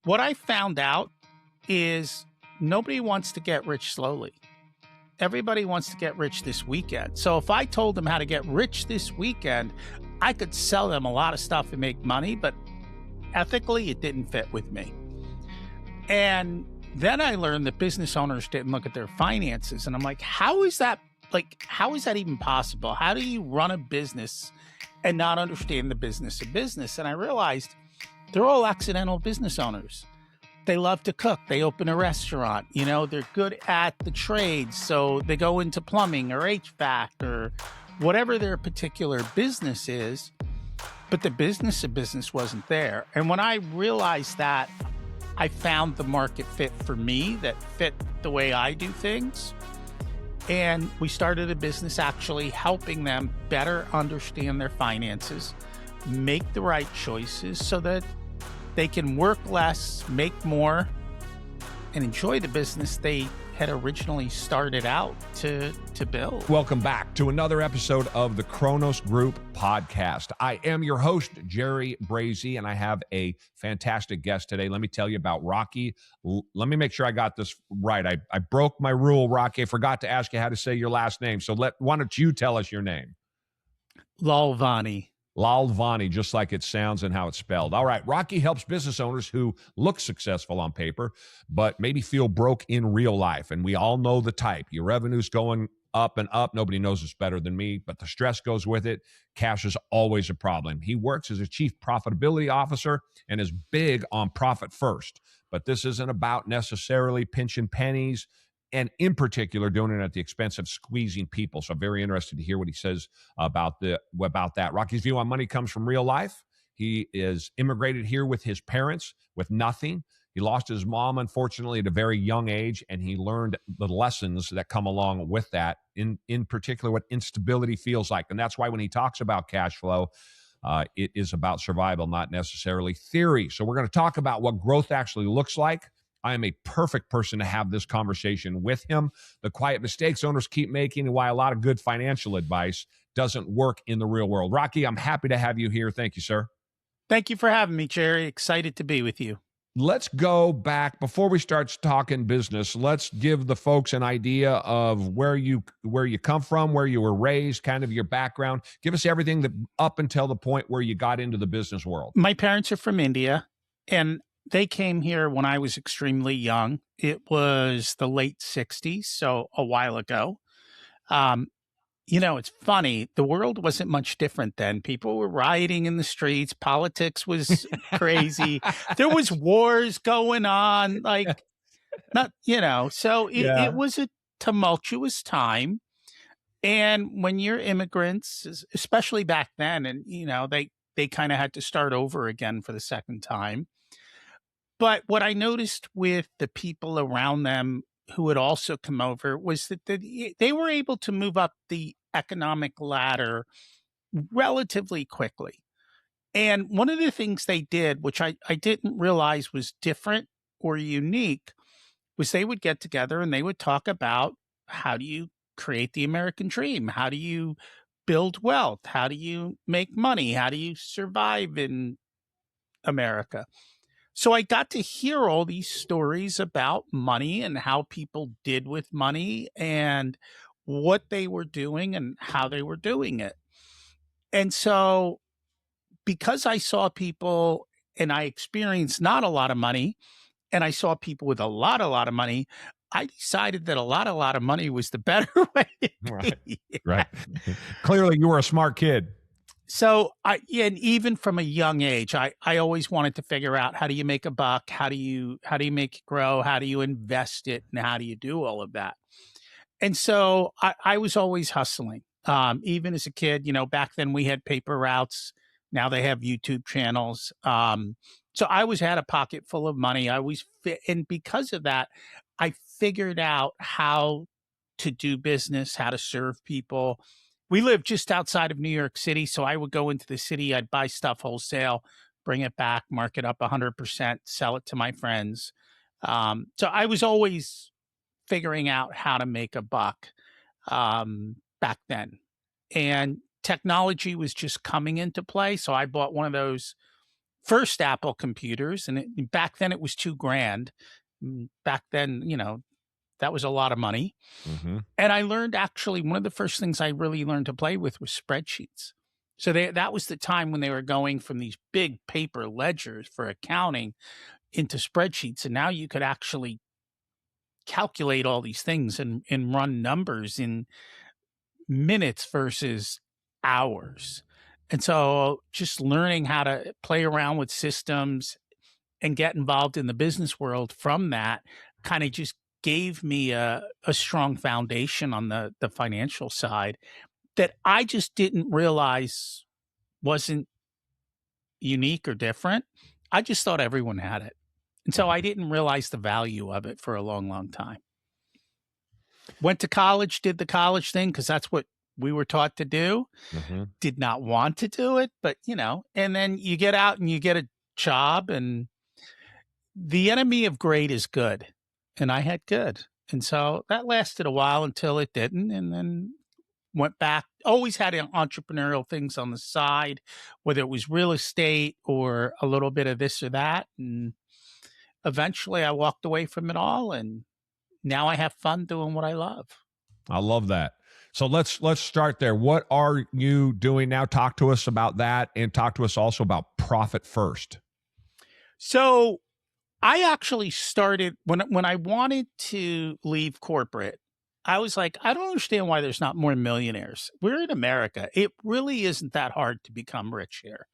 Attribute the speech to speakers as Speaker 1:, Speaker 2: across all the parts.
Speaker 1: What I found out is nobody wants to get rich slowly. Everybody wants to get rich this weekend. So if I told them how to get rich this weekend, I could sell them a lot of stuff and make money, but ethically, it didn't fit with me. And then I learned that business owners didn't look at their finances. And I'm like, how is that even possible? How do you run a business and not understand the business of business? And I realized they're all accidental business owners. They love to cook. They open a restaurant. They're good at the trades. So they go into plumbing or HVAC or whatever their particular business is. But the business of business wasn't there. And when I realized that, I found the market fit for me that fit the way I do things. And we started a business actually helping them better understand their finances, make the right choices so that they can work less, make more, and enjoy the business they had originally started out to build.
Speaker 2: Welcome back to another episode of the Kronos Group podcast. I am your host, Jerry Brazy, and I have a fantastic guest today. Let me tell you about Rocky. Let me make sure I got this right. I broke my rule, Rocky. I forgot to ask you how to say your last name. So why don't you tell us your name?
Speaker 1: Lalvani.
Speaker 2: Lalvani, just like it sounds and how it's spelled. All right. Rocky helps business owners who look successful on paper, but maybe feel broke in real life. And we all know the type. Your revenue's going up and up. Nobody knows it's better than me, but the stress goes with it. Cash is always a problem. He works as a chief profitability officer and is big on profit first. But this isn't about necessarily pinching pennies, and in particular, doing it at the expense of squeezing people. So I'm very interested to hear what he says about that. Rocky's view on money comes from real life. He is immigrated here with his parents with nothing. He lost his mom, unfortunately, at a very young age, and he learned the lessons that come along with that, in particular, what instability feels like. And that's why when he talks about cash flow, it is about survival, not necessarily theory. So we're going to talk about what growth actually looks like. I am a perfect person to have this conversation with him. The quiet mistakes owners keep making and why a lot of good financial advice doesn't work in the real world. Rocky, I'm happy to have you here. Thank you, sir.
Speaker 1: Thank you for having me, Jerry. Excited to be with you.
Speaker 2: Let's go back. Before we start talking business, let's give the folks an idea of where you come from, where you were raised, kind of your background. Give us everything that up until the point where you got into the business world.
Speaker 1: My parents are from India, and they came here when I was extremely young. It was the late 60s, so a while ago. It's funny. The world wasn't much different then. People were rioting in the streets. Politics was crazy. There was wars going on, it was a tumultuous time. And when you're immigrants, especially back then, and, they kind of had to start over again for the second time. But what I noticed with the people around them who had also come over was that they were able to move up the economic ladder relatively quickly. And one of the things they did, which I didn't realize was different or unique, was they would get together and they would talk about, how do you create the American dream? How do you build wealth? How do you make money? How do you survive in America? So I got to hear all these stories about money and how people did with money and what they were doing and how they were doing it. And so because I saw people and I experienced not a lot of money, and I saw people with a lot of money, I decided that a lot of money was the better way to be.
Speaker 2: Right. Clearly you were a smart kid.
Speaker 1: So and even from a young age, I always wanted to figure out, how do you make a buck? How do you make it grow? How do you invest it? And how do you do all of that? And so I was always hustling. Even as a kid, back then we had paper routes. Now they have YouTube channels. So I always had a pocket full of money. And because of that, I figured out how to do business, how to serve people. We lived just outside of New York City, so I would go into the city, I'd buy stuff wholesale, bring it back, mark it up 100%, sell it to my friends. So I was always figuring out how to make a buck back then. And technology was just coming into play, so I bought one of those first Apple computers, and back then it was $2,000. Back then, that was a lot of money.
Speaker 2: Mm-hmm.
Speaker 1: And I learned, actually, one of the first things I really learned to play with was spreadsheets. So that was the time when they were going from these big paper ledgers for accounting into spreadsheets. And now you could actually calculate all these things and run numbers in minutes versus hours. And so just learning how to play around with systems and get involved in the business world from that kind of just gave me a strong foundation on the financial side that I just didn't realize wasn't unique or different. I just thought everyone had it. And so I didn't realize the value of it for a long, long time. Went to college, did the college thing because that's what we were taught to do.
Speaker 2: Mm-hmm.
Speaker 1: Did not want to do it, but and then you get out and you get a job, and the enemy of great is good. And I had good. And so that lasted a while until it didn't. And then went back, always had entrepreneurial things on the side, whether it was real estate or a little bit of this or that. And eventually I walked away from it all. And now I have fun doing what I love.
Speaker 2: I love that. So let's start there. What are you doing now? Talk to us about that, and talk to us also about Profit First.
Speaker 1: So I actually started when I wanted to leave corporate. I was like, I don't understand why there's not more millionaires. We're in America. It really isn't that hard to become rich here.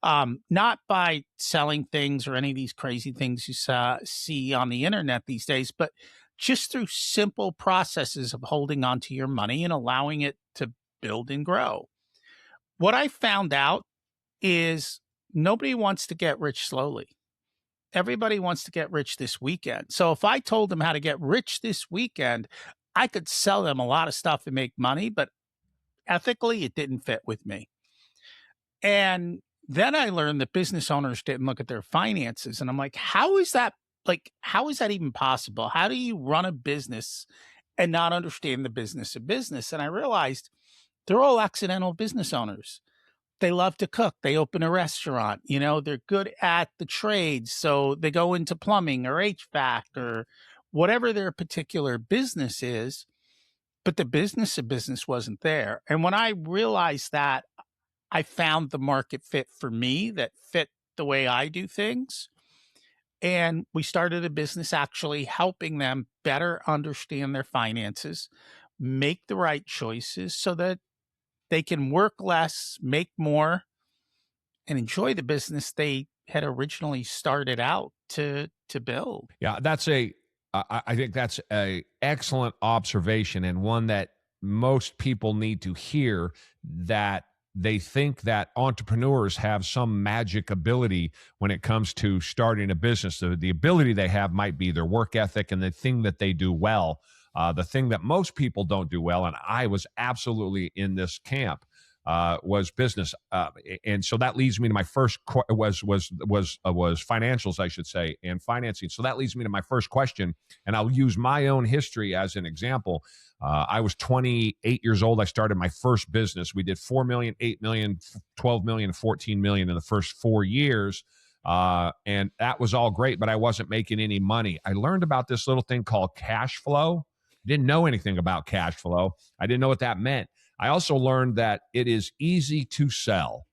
Speaker 1: Not by selling things or any of these crazy things you see on the internet these days, but just through simple processes of holding onto your money and allowing it to build and grow. What I found out is nobody wants to get rich slowly. Everybody wants to get rich this weekend. So if I told them how to get rich this weekend, I could sell them a lot of stuff and make money, but ethically, it didn't fit with me. And then I learned that business owners didn't look at their finances. And I'm like, how is that even possible? How do you run a business and not understand the business of business? And I realized they're all accidental business owners. They love to cook. They open a restaurant. They're good at the trades. So they go into plumbing or HVAC or whatever their particular business is. But the business of business wasn't there. And when I realized that, I found the market fit for me that fit the way I do things. And we started a business actually helping them better understand their finances, make the right choices so that they can work less, make more, and enjoy the business they had originally started out to build.
Speaker 2: Yeah, I think that's a excellent observation, and one that most people need to hear, that they think that entrepreneurs have some magic ability when it comes to starting a business. The ability they have might be their work ethic and the thing that they do well. The thing that most people don't do well, and I was absolutely in this camp, was business, and so that leads me to my first was financials, I should say, and financing. So that leads me to my first question, and I'll use my own history as an example. I was 28 years old. I started my first business. We did 4 million, 8 million, 12 million, 14 million in the first 4 years. And that was all great, but I wasn't making any money. I learned about this little thing called cash flow. Didn't know anything about cash flow. I didn't know what that meant. I also learned that it is easy to sell.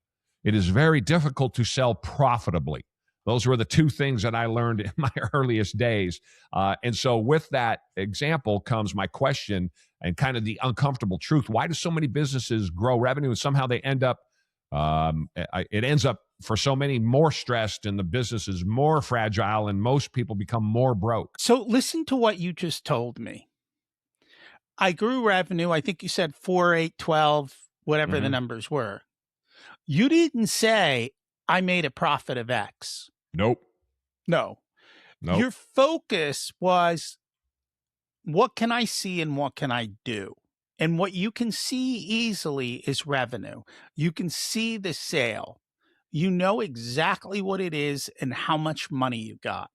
Speaker 2: It is very difficult to sell profitably. Those were the two things that I learned in my earliest days. And so with that example comes my question and kind of the uncomfortable truth. Why do so many businesses grow revenue and somehow they end up, it ends up for so many more stressed and the business is more fragile and most people become more broke?
Speaker 1: So listen to what you just told me. I grew revenue. I think you said 4, 8, 12, whatever the numbers were. You didn't say I made a profit of X.
Speaker 2: Nope.
Speaker 1: No. Your focus was, what can I see and what can I do? And what you can see easily is revenue. You can see the sale. You know exactly what it is and how much money you got.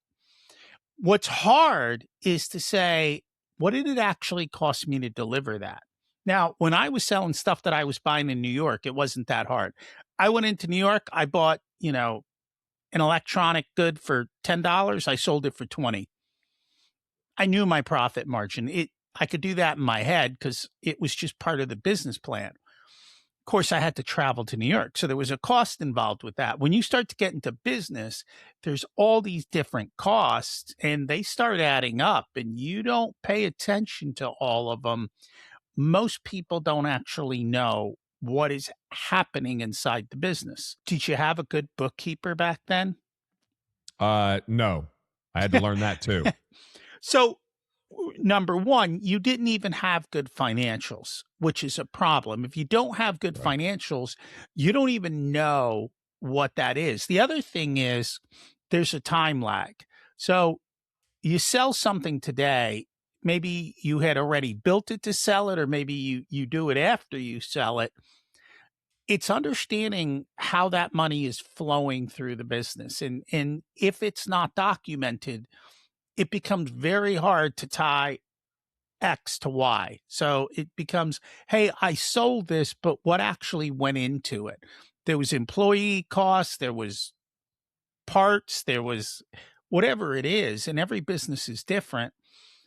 Speaker 1: What's hard is to say, what did it actually cost me to deliver that? Now, when I was selling stuff that I was buying in New York, it wasn't that hard. I went into New York, I bought, an electronic good for $10, I sold it for 20. I knew my profit margin. I could do that in my head because it was just part of the business plan. Of course, I had to travel to New York, so there was a cost involved with that. When you start to get into business, there's all these different costs, and they start adding up, and you don't pay attention to all of them. Most people don't actually know what is happening inside the business. Did you have a good bookkeeper back then?
Speaker 2: No, I had to learn that too.
Speaker 1: So, number one, you didn't even have good financials, which is a problem. If you don't have good
Speaker 2: Right.
Speaker 1: financials, you don't even know what that is. The other thing is there's a time lag. So, you sell something today, maybe you had already built it to sell it, or maybe you do it after you sell it. It's understanding how that money is flowing through the business. And if it's not documented, it becomes very hard to tie X to Y. So it becomes, hey, I sold this, but what actually went into it? There was employee costs, there was parts, there was whatever it is, and every business is different.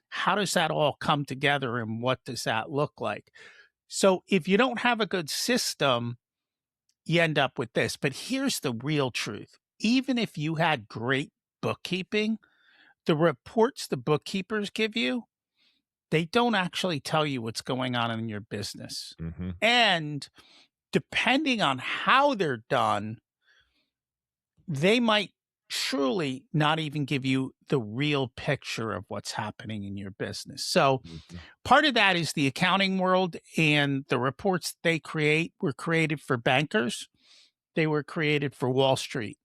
Speaker 1: How does that all come together and what does that look like? So if you don't have a good system, you end up with this. But here's the real truth. Even if you had great bookkeeping, the reports the bookkeepers give you, they don't actually tell you what's going on in your business.
Speaker 2: Mm-hmm.
Speaker 1: And depending on how they're done, they might truly not even give you the real picture of what's happening in your business. So
Speaker 2: Mm-hmm.
Speaker 1: part of that is the accounting world, and the reports they create were created for bankers. They were created for Wall Street.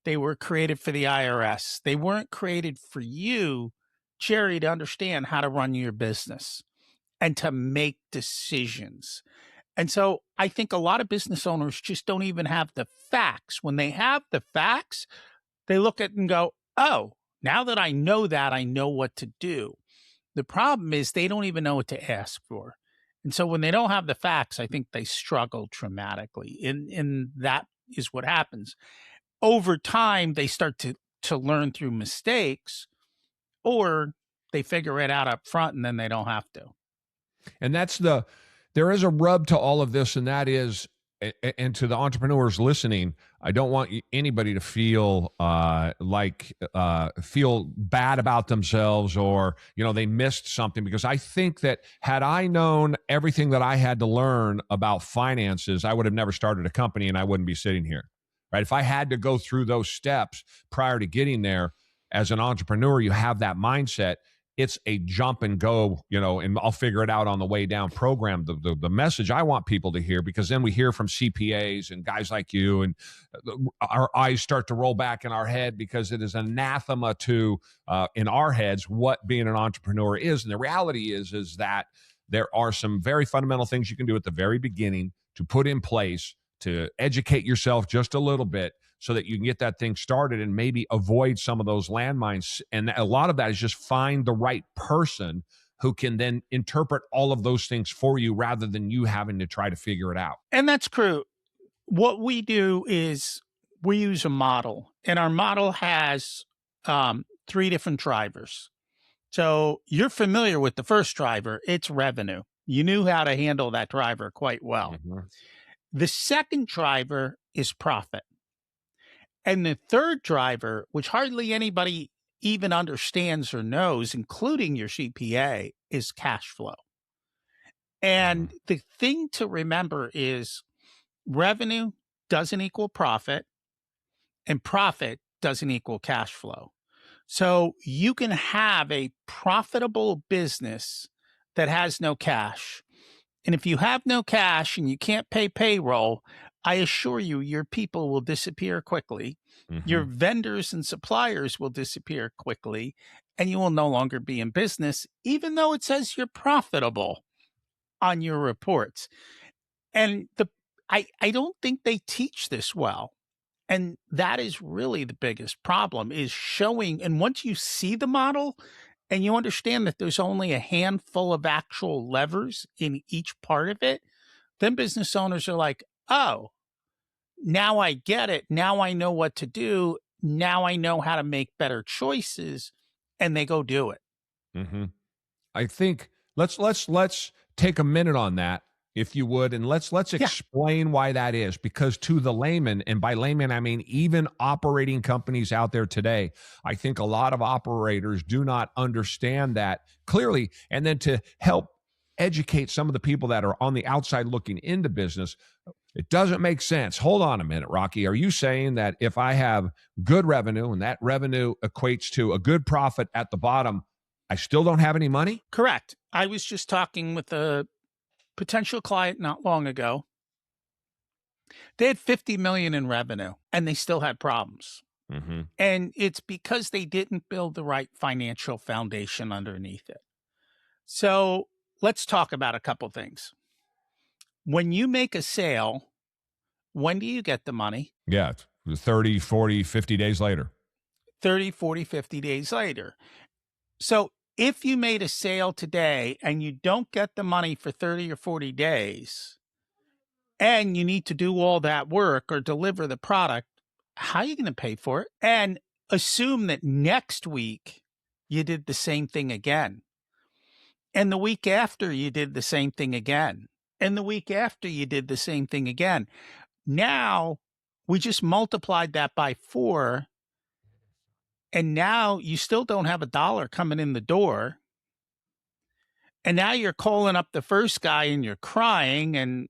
Speaker 1: They were created for the IRS. They weren't created for you, Jerry, to understand how to run your business and to make decisions. And so I think a lot of business owners just don't even have the facts. When they have the facts, they look at it and go, oh, now that I know that, I know what to do. The problem is they don't even know what to ask for. And so when they don't have the facts, I think they struggle dramatically. And that is what happens. Over time, they start to learn through mistakes, or they figure it out up front and then they don't have to.
Speaker 2: And there is a rub to all of this, and that is, and to the entrepreneurs listening, I don't want anybody to feel feel bad about themselves, or they missed something, because I think that had I known everything that I had to learn about finances, I would have never started a company and I wouldn't be sitting here. Right? If I had to go through those steps prior to getting there, as an entrepreneur, you have that mindset. It's a jump and go, and I'll figure it out on the way down program. The message I want people to hear, because then we hear from CPAs and guys like you, and our eyes start to roll back in our head, because it is anathema to in our heads what being an entrepreneur is. And the reality is that there are some very fundamental things you can do at the very beginning to put in place to educate yourself just a little bit, so that you can get that thing started and maybe avoid some of those landmines. And a lot of that is just find the right person who can then interpret all of those things for you, rather than you having to try to figure it out.
Speaker 1: And that's true. What we do is we use a model, and our model has 3 different drivers. So you're familiar with the first driver. It's revenue. You knew how to handle that driver quite well.
Speaker 2: Mm-hmm.
Speaker 1: The second driver is profit. And the third driver, which hardly anybody even understands or knows, including your CPA, is cash flow. And the thing to remember is revenue doesn't equal profit, and profit doesn't equal cash flow. So you can have a profitable business that has no cash. And if you have no cash and you can't pay payroll, I assure you, your people will disappear quickly.
Speaker 2: Mm-hmm.
Speaker 1: Your vendors and suppliers will disappear quickly, and you will no longer be in business, even though it says you're profitable on your reports. And I don't think they teach this well. And that is really the biggest problem, is showing. And once you see the model and you understand that there's only a handful of actual levers in each part of it, then business owners are like, oh, now I get it. Now I know what to do. now I know how to make better choices, and they go do it.
Speaker 2: Mm-hmm. I think let's take a minute on that, if you would, and let's explain why that is, because to the layman, and by layman I mean even operating companies out there today, I think a lot of operators do not understand that clearly. And then to help educate some of the people that are on the outside looking into business, it doesn't make sense. Hold on a minute, Rocky. Are you saying that if I have good revenue and that revenue equates to a good profit at the bottom, I still don't have any money?
Speaker 1: Correct. I was just talking with a potential client not long ago. They had 50 million in revenue and they still had problems.
Speaker 2: Mm-hmm.
Speaker 1: And it's because they didn't build the right financial foundation underneath it. So let's talk about a couple things. When you make a sale, when do you get the money?
Speaker 2: Yeah, 30, 40, 50 days later.
Speaker 1: 30, 40, 50 days later. So if you made a sale today and you don't get the money for 30 or 40 days, and you need to do all that work or deliver the product, how are you going to pay for it? And assume that next week you did the same thing again. And the week after you did the same thing again. And the week after you did the same thing again. Now we just multiplied that by 4. And now you still don't have $1 coming in the door. And now you're calling up the first guy and you're crying. And,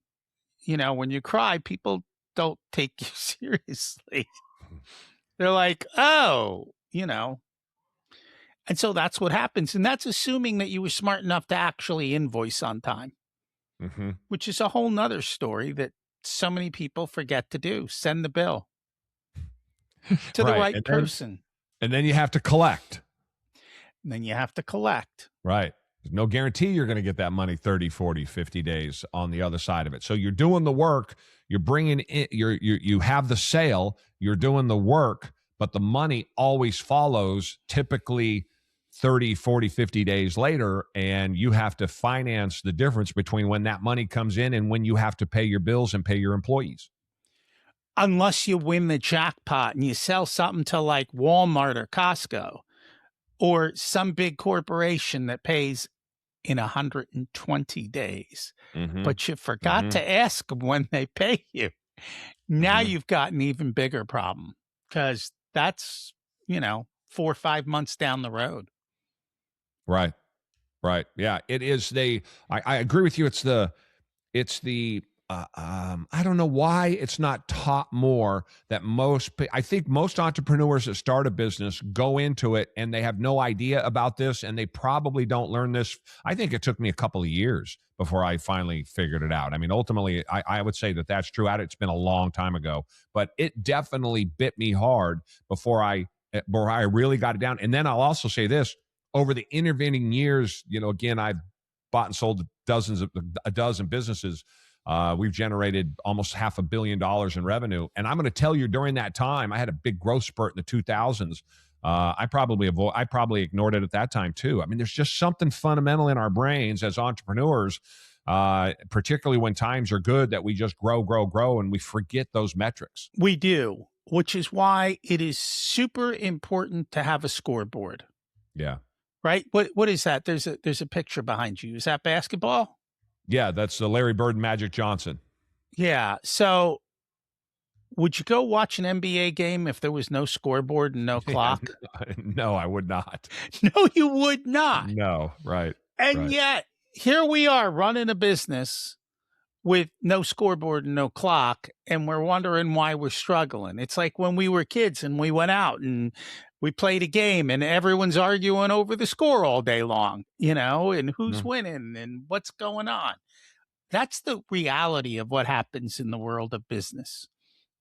Speaker 1: you know, when you cry, people don't take you seriously. They're like, oh, you know. And so that's what happens. And that's assuming that you were smart enough to actually invoice on time,
Speaker 2: Mm-hmm.
Speaker 1: which is a whole nother story that so many people forget to do. Send the bill to the right person.
Speaker 2: And then you have to collect.
Speaker 1: And then you have to collect.
Speaker 2: Right. There's no guarantee you're going to get that money 30, 40, 50 days on the other side of it. So you're doing the work, you're bringing in, you have the sale, you're doing the work, but the money always follows typically 30, 40, 50 days later, and you have to finance the difference between when that money comes in and when you have to pay your bills and pay your employees.
Speaker 1: Unless you win the jackpot and you sell something to like Walmart or Costco or some big corporation that pays in 120 days,
Speaker 2: Mm-hmm.
Speaker 1: but you forgot to ask them when they pay you. Now you've got an even bigger problem because that's, 4 or 5 months down the road.
Speaker 2: Right. Right. Yeah, it is. I agree with you. It's the I don't know why it's not taught more that I think most entrepreneurs that start a business go into it and they have no idea about this, and they probably don't learn this. I think it took me a couple of years before I finally figured it out. I mean, ultimately, I would say that that's true. It's been a long time ago, but it definitely bit me hard before I really got it down. And then I'll also say this, over the intervening years, again, I've bought and sold a dozen businesses. We've generated almost $500 million in revenue. And I'm going to tell you, during that time, I had a big growth spurt in the 2000s. I probably ignored it at that time too. I mean, there's just something fundamental in our brains as entrepreneurs, particularly when times are good, that we just grow, and we forget those metrics.
Speaker 1: We do, which is why it is super important to have a scoreboard.
Speaker 2: Yeah.
Speaker 1: Right? What is that? There's a picture behind you. Is that basketball?
Speaker 2: Yeah, that's Larry Bird and Magic Johnson.
Speaker 1: Yeah. So would you go watch an NBA game if there was no scoreboard and no clock?
Speaker 2: No, I would not.
Speaker 1: No, you would not.
Speaker 2: No, right.
Speaker 1: And yet, here we are running a business with no scoreboard and no clock, and we're wondering why we're struggling. It's like when we were kids and we went out and we played a game and everyone's arguing over the score all day long, and who's winning and what's going on. That's the reality of what happens in the world of business.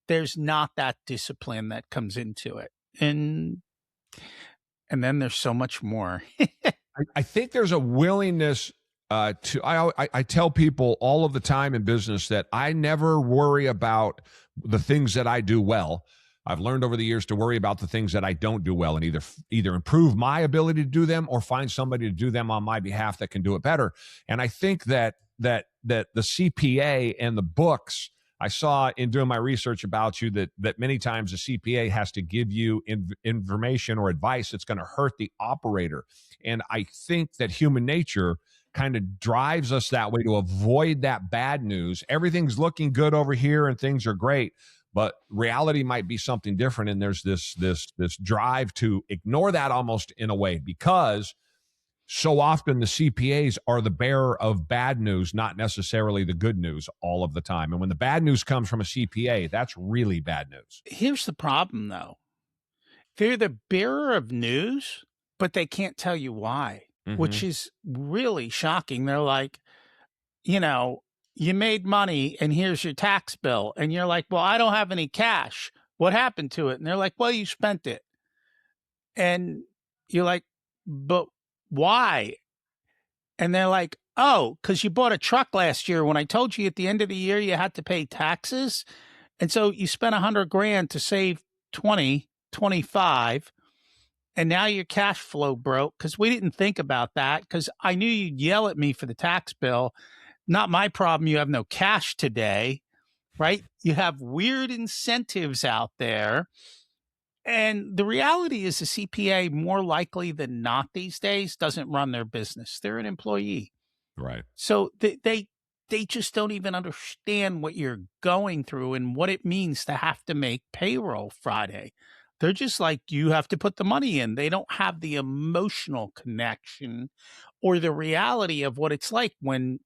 Speaker 1: There's not that discipline that comes into it. And then there's so much more.
Speaker 2: I think there's a willingness I tell people all of the time in business that I never worry about the things that I do well. I've learned over the years to worry about the things that I don't do well, and either improve my ability to do them or find somebody to do them on my behalf that can do it better. And I think that the CPA and the books, I saw in doing my research about you that many times a CPA has to give you information or advice that's going to hurt the operator. And I think that human nature kind of drives us that way to avoid that bad news. Everything's looking good over here and things are great, but reality might be something different. And there's this drive to ignore that almost in a way, because so often the CPAs are the bearer of bad news, not necessarily the good news all of the time. And when the bad news comes from a CPA, that's really bad news.
Speaker 1: Here's the problem, though. They're the bearer of news, but they can't tell you why, which is really shocking. They're like, you made money and here's your tax bill. And you're like, well, I don't have any cash. What happened to it? And they're like, well, you spent it. And you're like, but why? And they're like, oh, because you bought a truck last year when I told you at the end of the year you had to pay taxes. And so you spent $100,000 to save 25, and now your cash flow broke because we didn't think about that, because I knew you'd yell at me for the tax bill. Not my problem. You have no cash today, right? You have weird incentives out there. And the reality is the CPA, more likely than not these days, doesn't run their business. They're an employee.
Speaker 2: Right.
Speaker 1: So they just don't even understand what you're going through and what it means to have to make payroll Friday. They're just like, you have to put the money in. They don't have the emotional connection or the reality of what it's like when,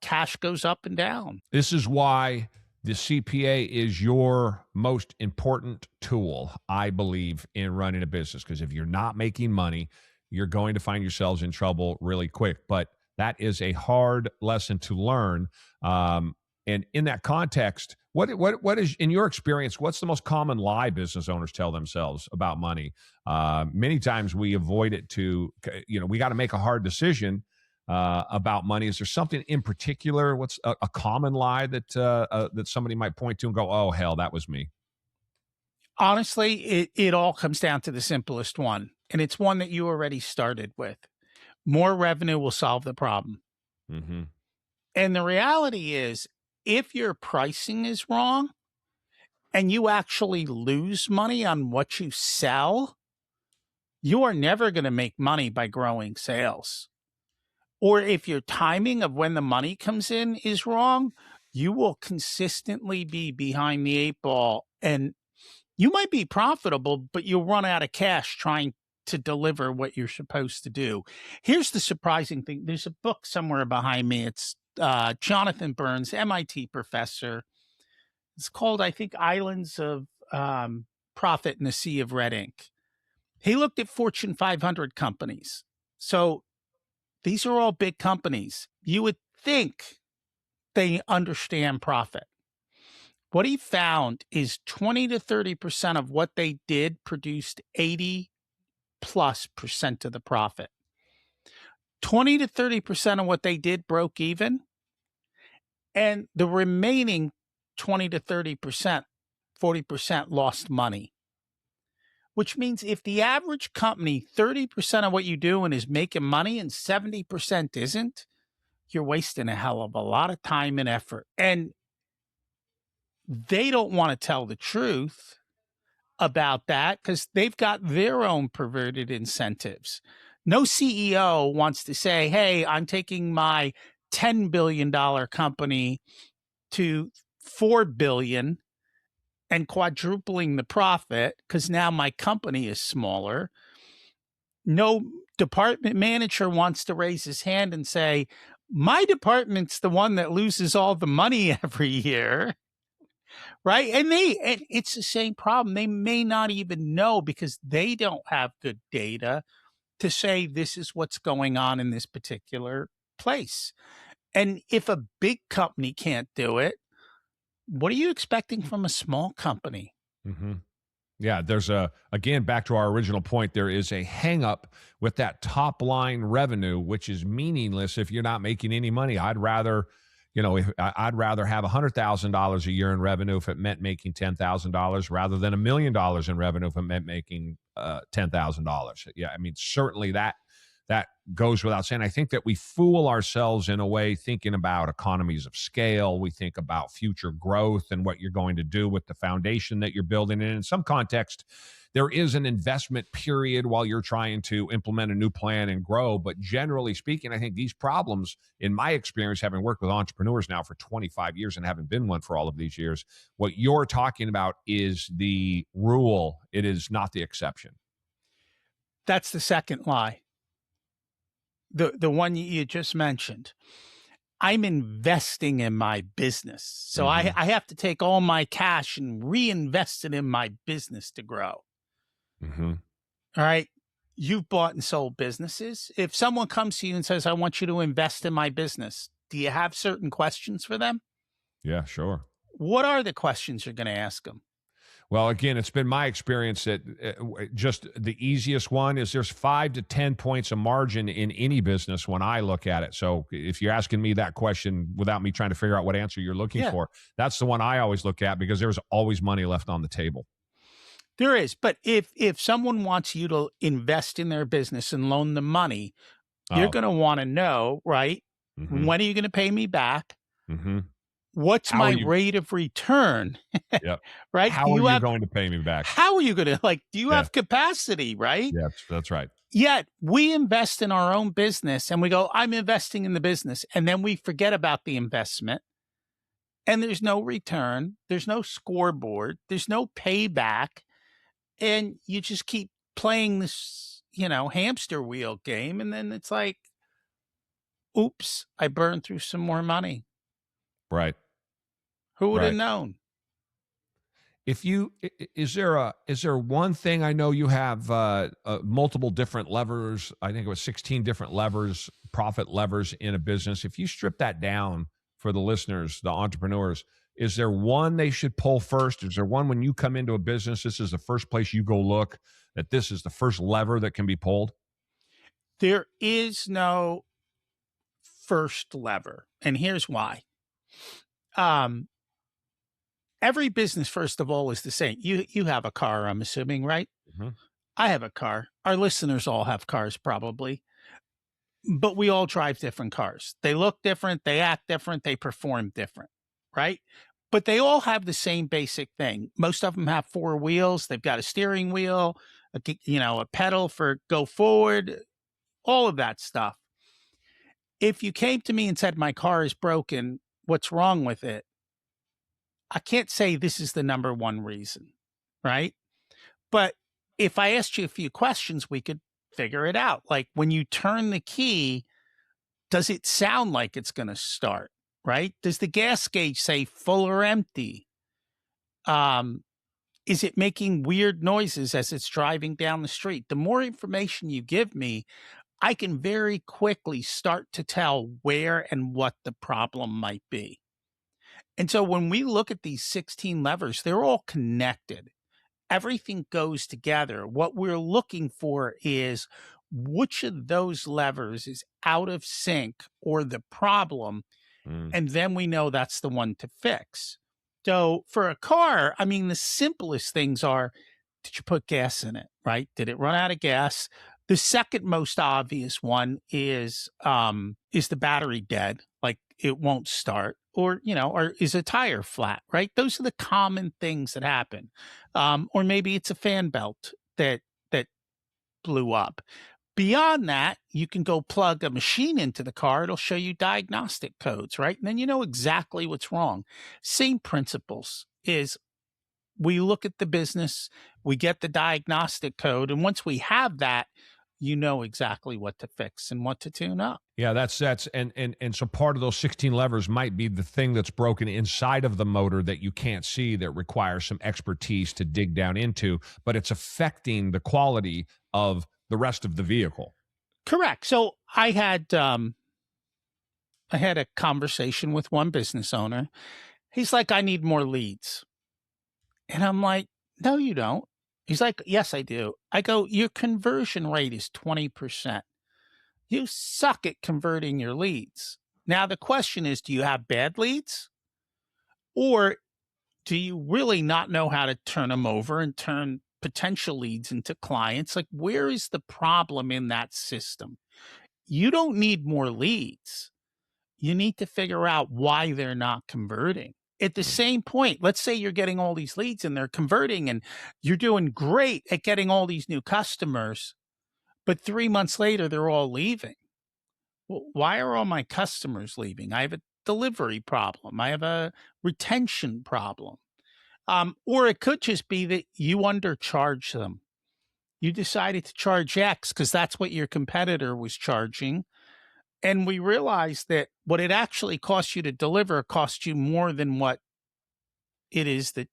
Speaker 1: cash goes up and down.
Speaker 2: This is why the CPA is your most important tool, I believe, in running a business. Because if you're not making money, you're going to find yourselves in trouble really quick. But that is a hard lesson to learn. And in that context, what is, in your experience, what's the most common lie business owners tell themselves about money? Many times we avoid it we got to make a hard decision about money. Is there something in particular? What's a common lie that somebody might point to and go, oh, hell, that was me?
Speaker 1: Honestly, it all comes down to the simplest one. And it's one that you already started with. More revenue will solve the problem.
Speaker 2: Mm-hmm.
Speaker 1: And the reality is, if your pricing is wrong and you actually lose money on what you sell, you are never going to make money by growing sales. Or if your timing of when the money comes in is wrong, you will consistently be behind the 8 ball. And you might be profitable, but you'll run out of cash trying to deliver what you're supposed to do. Here's the surprising thing. There's a book somewhere behind me. It's Jonathan Burns, MIT professor. It's called, I think, Islands of Profit in a Sea of Red Ink. He looked at Fortune 500 companies. So these are all big companies. You would think they understand profit. What he found is 20 to 30% of what they did produced 80+% of the profit. 20 to 30% of what they did broke even. And the remaining 20 to 30%, 40% lost money. Which means if the average company, 30% of what you're doing is making money and 70% isn't, you're wasting a hell of a lot of time and effort. And they don't want to tell the truth about that because they've got their own perverted incentives. No CEO wants to say, hey, I'm taking my $10 billion company to $4 billion and quadrupling the profit because now my company is smaller. No department manager wants to raise his hand and say, my department's the one that loses all the money every year. Right. And it's the same problem. They may not even know because they don't have good data to say this is what's going on in this particular place. And if a big company can't do it, what are you expecting from a small company?
Speaker 2: Mm-hmm. Yeah, there's again, back to our original point, there is a hang up with that top line revenue, which is meaningless if you're not making any money. I'd rather have $100,000 a year in revenue if it meant making $10,000 rather than $1 million in revenue if it meant making $10,000. Yeah, I mean, certainly that that goes without saying. I think that we fool ourselves in a way thinking about economies of scale. We think about future growth and what you're going to do with the foundation that you're building. And in some context, there is an investment period while you're trying to implement a new plan and grow. But generally speaking, I think these problems, in my experience, having worked with entrepreneurs now for 25 years and haven't been one for all of these years, what you're talking about is the rule. It is not the exception.
Speaker 1: That's the second lie. The one you just mentioned. I'm investing in my business. So I have to take all my cash and reinvest it in my business to grow. All right. You've bought and sold businesses. If someone comes to you and says, I want you to invest in my business, do you have certain questions for them?
Speaker 2: Yeah, sure.
Speaker 1: What are the questions you're going to ask them?
Speaker 2: Well, again, it's been my experience that just the easiest one is there's 5 to 10 points of margin in any business when I look at it. So if you're asking me that question without me trying to figure out what answer you're looking for, that's the one I always look at because there's always money left on the table.
Speaker 1: There is. But if someone wants you to invest in their business and loan them money, you're going to want to know, right? When are you going to pay me back? What's my rate of return? Right?
Speaker 2: How are you going to pay me back?
Speaker 1: How are you going to, do you have capacity, right?
Speaker 2: Yes, that's right.
Speaker 1: Yet we invest in our own business and we go, I'm investing in the business. And then we forget about the investment. And there's no return. There's no scoreboard. There's no payback. And you just keep playing this, hamster wheel game. And then it's like, oops, I burned through some more money.
Speaker 2: Right.
Speaker 1: Who would have known?
Speaker 2: Is there one thing? I know you have multiple different levers. I think it was 16 different levers, profit levers in a business. If you strip that down for the listeners, the entrepreneurs, is there one they should pull first? Is there one when you come into a business, this is the first place you go look, that this is the first lever that can be pulled?
Speaker 1: There is no first lever. And here's why. Every business, first of all, is the same. You have a car, I'm assuming, right? I have a car. Our listeners all have cars, probably. But we all drive different cars. They look different. They act different. They perform different, right? But they all have the same basic thing. Most of them have 4 wheels. They've got a steering wheel, a pedal for go forward, all of that stuff. If you came to me and said, my car is broken, what's wrong with it? I can't say this is the number one reason, right? But if I asked you a few questions, we could figure it out. Like when you turn the key, does it sound like it's going to start, right? Does the gas gauge say full or empty? Is it making weird noises as it's driving down the street? The more information you give me, I can very quickly start to tell where and what the problem might be. And so when we look at these 16 levers, they're all connected. Everything goes together. What we're looking for is which of those levers is out of sync or the problem. And then we know that's the one to fix. So for a car, I mean, the simplest things are, did you put gas in it, right? Did it run out of gas? The second most obvious one is the battery dead? Like it won't start, or is a tire flat, right? Those are the common things that happen. Or maybe it's a fan belt that blew up. Beyond that, you can go plug a machine into the car. It'll show you diagnostic codes, right? And then you know exactly what's wrong. Same principles is we look at the business, we get the diagnostic code, and once we have that, you know exactly what to fix and what to tune up.
Speaker 2: Yeah, that's and so part of those 16 levers might be the thing that's broken inside of the motor that you can't see, that requires some expertise to dig down into, but it's affecting the quality of the rest of the vehicle.
Speaker 1: Correct. So I had a conversation with one business owner. He's like, I need more leads. And I'm like, no, you don't. He's like, yes, I do. I go, your conversion rate is 20%. You suck at converting your leads. Now, the question is, do you have bad leads? Or do you really not know how to turn them over and turn potential leads into clients. Like, where is the problem in that system? You don't need more leads. You need to figure out why they're not converting. At the same point, let's say you're getting all these leads and they're converting and you're doing great at getting all these new customers, but 3 months later, they're all leaving. Well, why are all my customers leaving? I have a delivery problem. I have a retention problem. Or it could just be that you undercharge them. You decided to charge X because that's what your competitor was charging. And we realized that what it actually costs you to deliver costs you more than what it is that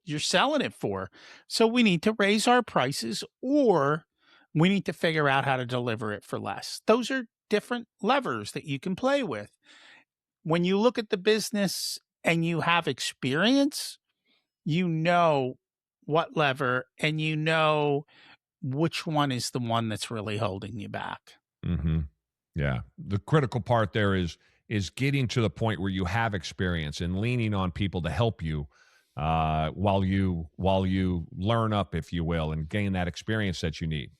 Speaker 1: you're selling it for. So we need to raise our prices, or we need to figure out how to deliver it for less. Those are different levers that you can play with. When you look at the business and you have experience, you know what lever and you know which one is the one that's really holding you back.
Speaker 2: Mm-hmm. Yeah. The critical part there is getting to the point where you have experience and leaning on people to help you while you learn up, if you will, and gain that experience that you need.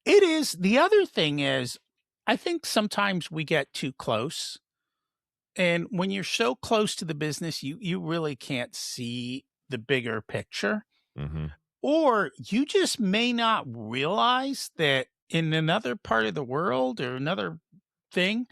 Speaker 1: It is. The other thing is, I think sometimes we get too close. And when you're so close to the business, you really can't see the bigger picture.
Speaker 2: Mm-hmm.
Speaker 1: Or you just may not realize that in another part of the world or another thing,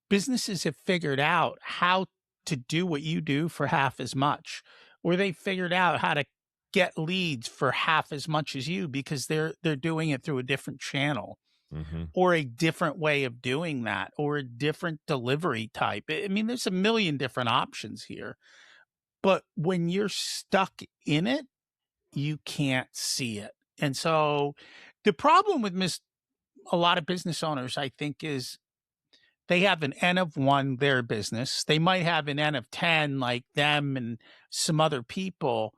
Speaker 1: businesses have figured out how to do what you do for half as much, or they figured out how to get leads for half as much as you because they're doing it through a different channel
Speaker 2: Mm-hmm.
Speaker 1: or a different way of doing that or a different delivery type. I mean, there's a million different options here. But when you're stuck in it, you can't see it. And so the problem with a lot of business owners, I think, is they have an N of one, their business. They might have an N of 10, like them and some other people,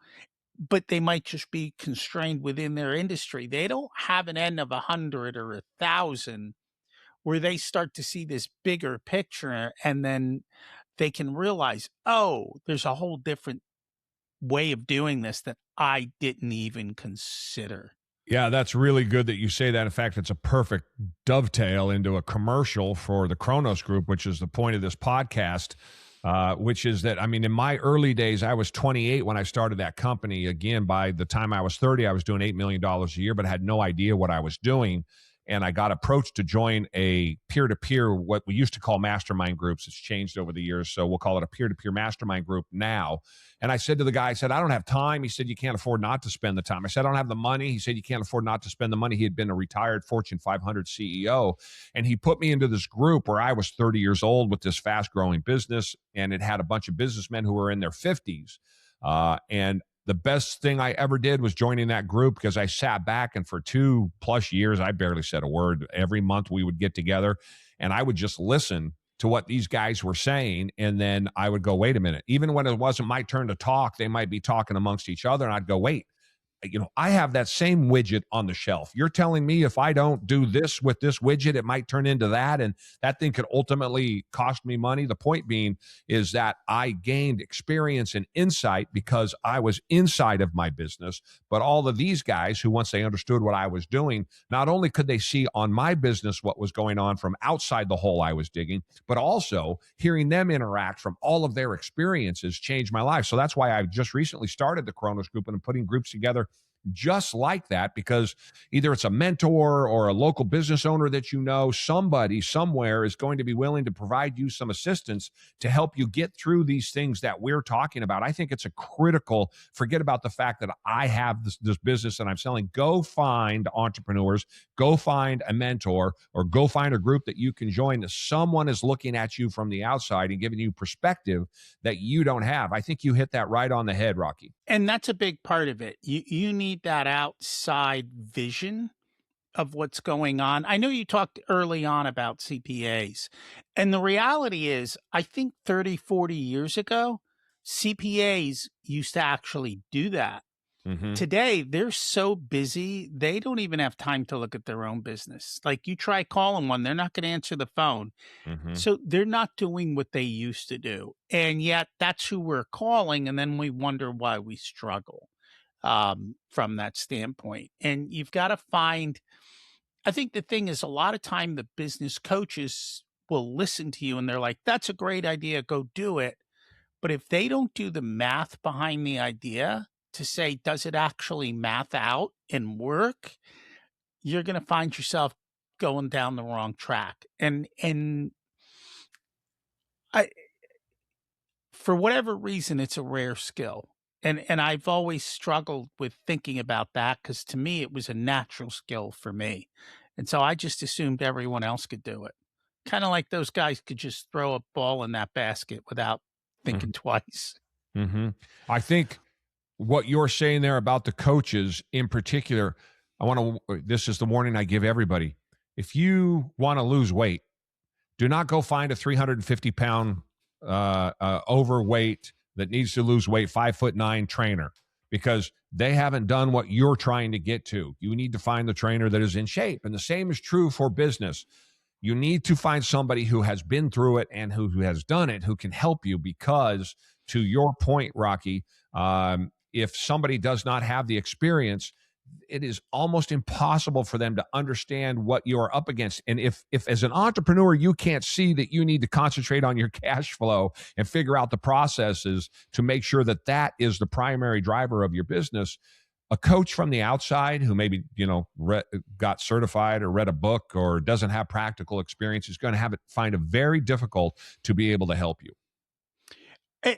Speaker 1: but they might just be constrained within their industry. They don't have an N of 100 or 1,000 where they start to see this bigger picture and then they can realize, oh, there's a whole different way of doing this that I didn't even consider.
Speaker 2: Yeah, that's really good that you say that. In fact, it's a perfect dovetail into a commercial for the Kronos Group, which is the point of this podcast, which is that, I mean, in my early days, I was 28 when I started that company. Again, by the time I was 30, I was doing $8 million a year, but I had no idea what I was doing. And I got approached to join a peer-to-peer, what we used to call mastermind groups. It's changed over the years, so we'll call it a peer-to-peer mastermind group now. And I said to the guy, I said, I don't have time. He said, you can't afford not to spend the time. I said, I don't have the money. He said, you can't afford not to spend the money. He had been a retired Fortune 500 CEO. And he put me into this group where I was 30 years old with this fast-growing business, and it had a bunch of businessmen who were in their 50s. And the best thing I ever did was joining that group because I sat back and for 2+ years, I barely said a word. Every month we would get together and I would just listen to what these guys were saying. And then I would go, wait a minute. Even when it wasn't my turn to talk, they might be talking amongst each other. And I'd go, wait, I have that same widget on the shelf. You're telling me if I don't do this with this widget, it might turn into that. And that thing could ultimately cost me money. The point being is that I gained experience and insight because I was inside of my business. But all of these guys who, once they understood what I was doing, not only could they see on my business what was going on from outside the hole I was digging, but also hearing them interact from all of their experiences changed my life. So that's why I just recently started the Kronos Group and I'm putting groups together just like that, because either it's a mentor or a local business owner that somebody somewhere is going to be willing to provide you some assistance to help you get through these things that we're talking about. I think it's a critical, forget about the fact that I have this business that I'm selling. Go find entrepreneurs, go find a mentor, or go find a group that you can join that someone is looking at you from the outside and giving you perspective that you don't have. I think you hit that right on the head, Rocky.
Speaker 1: And that's a big part of it. You need that outside vision of what's going on. I know you talked early on about CPAs. And the reality is, I think 30, 40 years ago, CPAs used to actually do that.
Speaker 2: Mm-hmm.
Speaker 1: Today, they're so busy, they don't even have time to look at their own business. Like you try calling one, they're not going to answer the phone.
Speaker 2: Mm-hmm.
Speaker 1: So they're not doing what they used to do. And yet that's who we're calling. And then we wonder why we struggle. from that standpoint. And you've got to find, I think the thing is, a lot of time the business coaches will listen to you and they're like, that's a great idea, go do it. But if they don't do the math behind the idea to say, does it actually math out and work? You're going to find yourself going down the wrong track. And I, for whatever reason, it's a rare skill. And I've always struggled with thinking about that because to me, it was a natural skill for me. And so I just assumed everyone else could do it. Kind of like those guys could just throw a ball in that basket without thinking twice.
Speaker 2: Mm-hmm. I think what you're saying there about the coaches in particular, this is the warning I give everybody. If you want to lose weight, do not go find a 350-pound overweight that needs to lose weight, 5'9" trainer, because they haven't done what you're trying to get to. You need to find the trainer that is in shape. And the same is true for business. You need to find somebody who has been through it and who has done it, who can help you, because to your point, Rocky, if somebody does not have the experience, it is almost impossible for them to understand what you're up against. And if as an entrepreneur, you can't see that you need to concentrate on your cash flow and figure out the processes to make sure that that is the primary driver of your business, a coach from the outside who maybe, got certified or read a book or doesn't have practical experience is going to find it very difficult to be able to help you.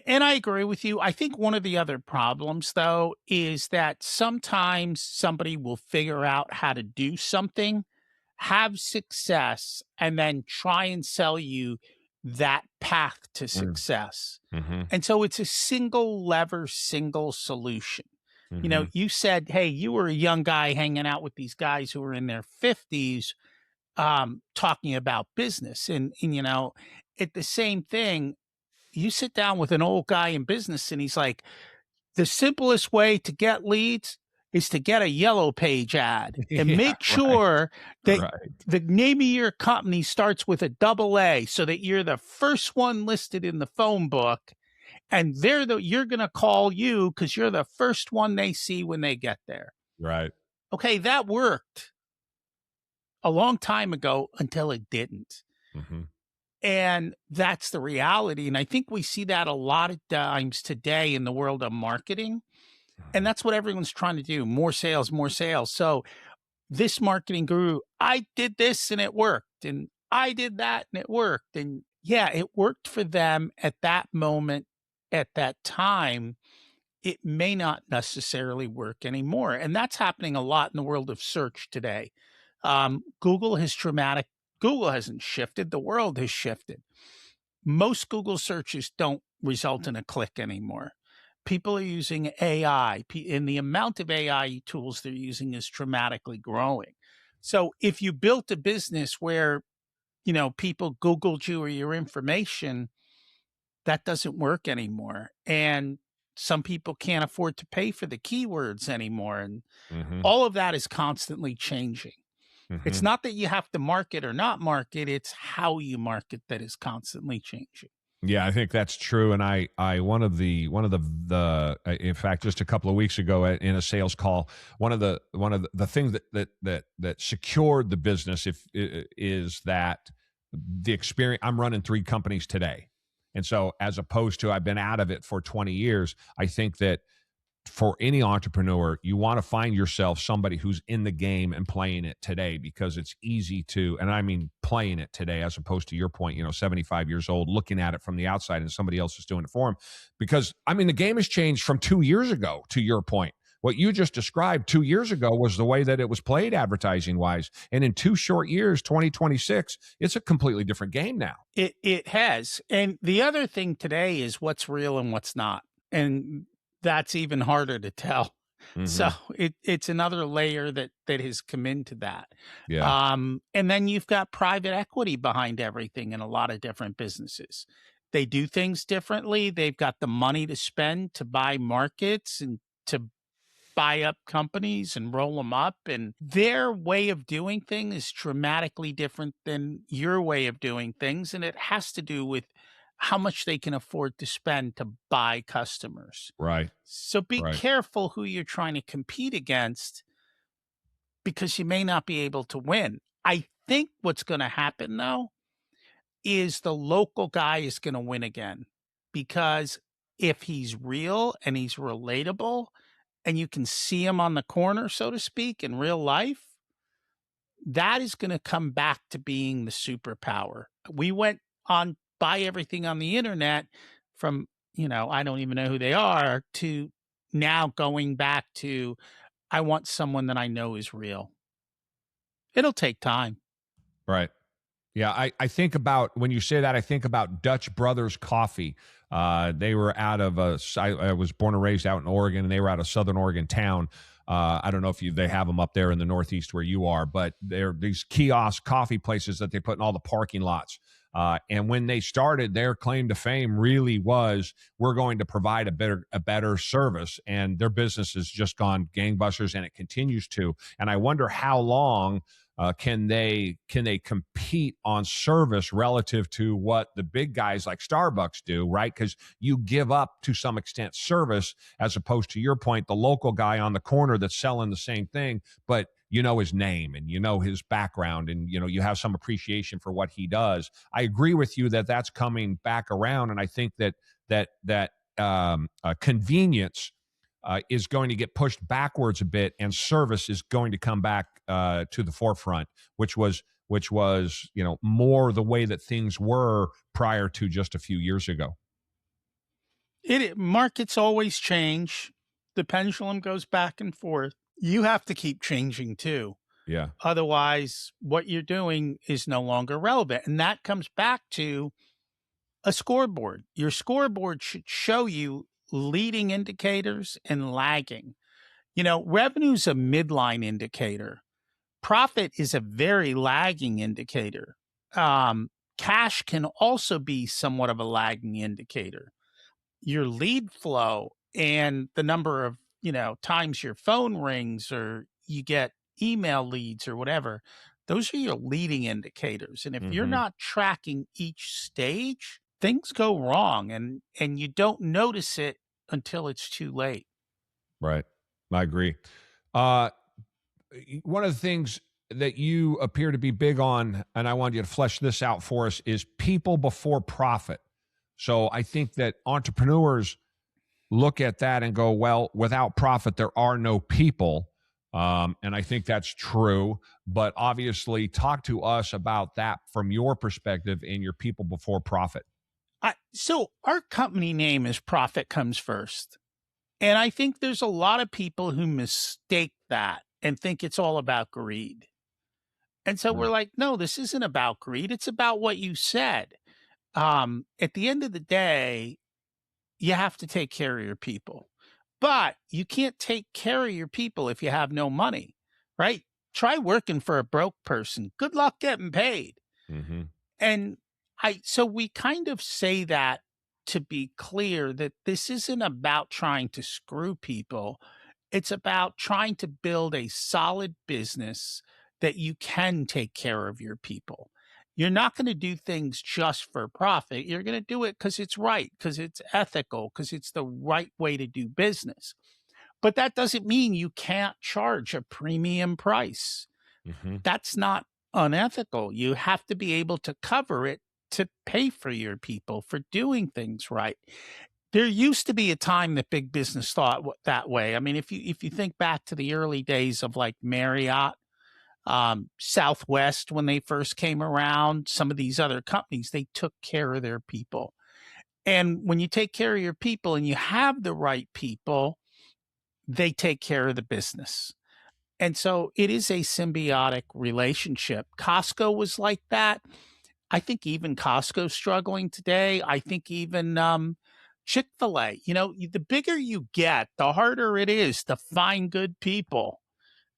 Speaker 1: And I agree with you. I think one of the other problems, though, is that sometimes somebody will figure out how to do something, have success, and then try and sell you that path to success.
Speaker 2: Mm-hmm.
Speaker 1: And so it's a single lever, single solution.
Speaker 2: Mm-hmm.
Speaker 1: You said, hey, you were a young guy hanging out with these guys who were in their 50s talking about business. And, at the same thing, you sit down with an old guy in business and he's like, the simplest way to get leads is to get a yellow page ad and make sure that the name of your company starts with a AA so that you're the first one listed in the phone book. And you're going to call you because you're the first one they see when they get there.
Speaker 2: Right.
Speaker 1: Okay, that worked a long time ago until it didn't.
Speaker 2: Mm-hmm.
Speaker 1: And that's the reality. And I think we see that a lot of times today in the world of marketing. And that's what everyone's trying to do. More sales, more sales. So this marketing guru, I did this and it worked. And I did that and it worked. And yeah, it worked for them at that moment, at that time. It may not necessarily work anymore. And that's happening a lot in the world of search today. Google hasn't shifted. The world has shifted. Most Google searches don't result in a click anymore. People are using AI, and the amount of AI tools they're using is dramatically growing. So if you built a business where, people Googled you or your information, that doesn't work anymore. And some people can't afford to pay for the keywords anymore. And all of that is constantly changing. It's not that you have to market or not market, it's how you market that is constantly changing.
Speaker 2: Yeah, I think that's true. And one of the in fact, just a couple of weeks ago in a sales call, one of the things that secured the business is that the experience. I'm running 3 companies today. And so as opposed to I've been out of it for 20 years, I think that for any entrepreneur, you want to find yourself somebody who's in the game and playing it today, because it's easy to, and I mean playing it today, as opposed to your point, 75 years old, looking at it from the outside and somebody else is doing it for him. Because I mean, the game has changed from 2 years ago, to your point. What you just described 2 years ago was the way that it was played advertising wise. And in 2 short years, 2026, it's a completely different game now.
Speaker 1: It has. And the other thing today is what's real and what's not. And that's even harder to tell. So it's another layer that has come into that.
Speaker 2: Yeah.
Speaker 1: And then you've got private equity behind everything in a lot of different businesses. They do things differently. They've got the money to spend to buy markets and to buy up companies and roll them up. And their way of doing things is dramatically different than your way of doing things. And it has to do with how much they can afford to spend to buy customers.
Speaker 2: Right.
Speaker 1: So be
Speaker 2: Right.
Speaker 1: careful who you're trying to compete against because you may not be able to win. I think what's going to happen though is the local guy is going to win again because if he's real and he's relatable and you can see him on the corner, so to speak, in real life, that is going to come back to being the superpower. We went on buy everything on the internet from, I don't even know who they are to now going back to I want someone that I know is real. It'll take time.
Speaker 2: Right. Yeah, I think about when you say that, I think about Dutch Brothers Coffee. They were out of I was born and raised out in Oregon, and they were out of Southern Oregon town. I don't know if they have them up there in the Northeast where you are, but they're these kiosk coffee places that they put in all the parking lots. And when they started, their claim to fame really was, we're going to provide a better service. And their business has just gone gangbusters, and it continues to. And I wonder how long can they compete on service relative to what the big guys like Starbucks do, right? Because you give up to some extent service, as opposed to your point, the local guy on the corner that's selling the same thing, but you know his name and you know his background, and you have some appreciation for what he does. I agree with you that that's coming back around, and I think that convenience is going to get pushed backwards a bit, and service is going to come back to the forefront, which was more the way that things were prior to just a few years ago.
Speaker 1: Markets always change. The pendulum goes back and forth. You have to keep changing too.
Speaker 2: Yeah.
Speaker 1: Otherwise, what you're doing is no longer relevant. And that comes back to a scoreboard. Your scoreboard should show you leading indicators and lagging. Revenue's a midline indicator. Profit is a very lagging indicator. Cash can also be somewhat of a lagging indicator. Your lead flow and the number of, times your phone rings or you get email leads or whatever, those are your leading indicators. And if you're
Speaker 2: Mm-hmm.
Speaker 1: not tracking each stage, things go wrong and you don't notice it until it's too late.
Speaker 2: Right. I agree. Uh, One of the things that you appear to be big on, and I want you to flesh this out for us, is people before profit. So I think that entrepreneurs look at that and go, well, without profit, there are no people. And I think that's true. But obviously, talk to us about that from your perspective in your people before profit.
Speaker 1: So our company name is Profit Comes First. And I think there's a lot of people who mistake that and think it's all about greed. And so we're
Speaker 2: Right.
Speaker 1: like, no, this isn't about greed. It's about what you said. At the end of the day, you have to take care of your people, but you can't take care of your people if you have no money, right? Try working for a broke person. Good luck getting paid.
Speaker 2: Mm-hmm.
Speaker 1: And so we kind of say that to be clear that this isn't about trying to screw people. It's about trying to build a solid business that you can take care of your people. You're not going to do things just for profit. You're going to do it because it's right, because it's ethical, because it's the right way to do business. But that doesn't mean you can't charge a premium price.
Speaker 2: Mm-hmm.
Speaker 1: That's not unethical. You have to be able to cover it to pay for your people for doing things right. There used to be a time that big business thought that way. I mean, if you think back to the early days of like Marriott, Southwest, when they first came around, some of these other companies, they took care of their people. And when you take care of your people and you have the right people, they take care of the business. And so it is a symbiotic relationship. Costco was like that. I think even Costco's struggling today. I think even Chick-fil-A, the bigger you get, the harder it is to find good people